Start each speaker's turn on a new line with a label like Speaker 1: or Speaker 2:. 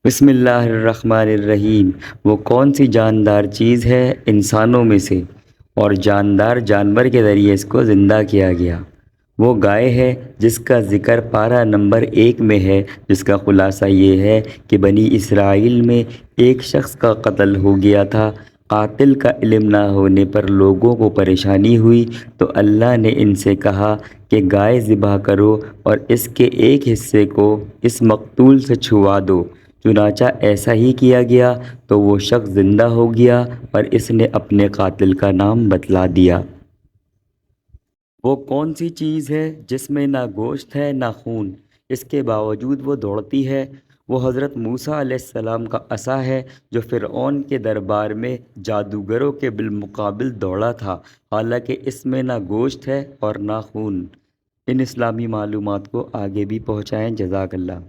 Speaker 1: بسم اللہ الرحمن الرحیم۔ وہ کون سی جاندار چیز ہے انسانوں میں سے اور جاندار جانور کے ذریعے اس کو زندہ کیا گیا؟ وہ گائے ہے جس کا ذکر پارہ نمبر 1 میں ہے، جس کا خلاصہ یہ ہے کہ بنی اسرائیل میں ایک شخص کا قتل ہو گیا تھا۔ قاتل کا علم نہ ہونے پر لوگوں کو پریشانی ہوئی تو اللہ نے ان سے کہا کہ گائے ذبح کرو اور اس کے ایک حصے کو اس مقتول سے چھوا دو۔ چنانچہ ایسا ہی کیا گیا تو وہ شخص زندہ ہو گیا اور اس نے اپنے قاتل کا نام بتلا دیا۔ وہ کون سی چیز ہے جس میں نہ گوشت ہے نہ خون، اس کے باوجود وہ دوڑتی ہے؟ وہ حضرت موسیٰ علیہ السلام کا عصا ہے جو فرعون کے دربار میں جادوگروں کے بالمقابل دوڑا تھا، حالانکہ اس میں نہ گوشت ہے اور نہ خون۔ ان اسلامی معلومات کو آگے بھی پہنچائیں۔ جزاک اللہ۔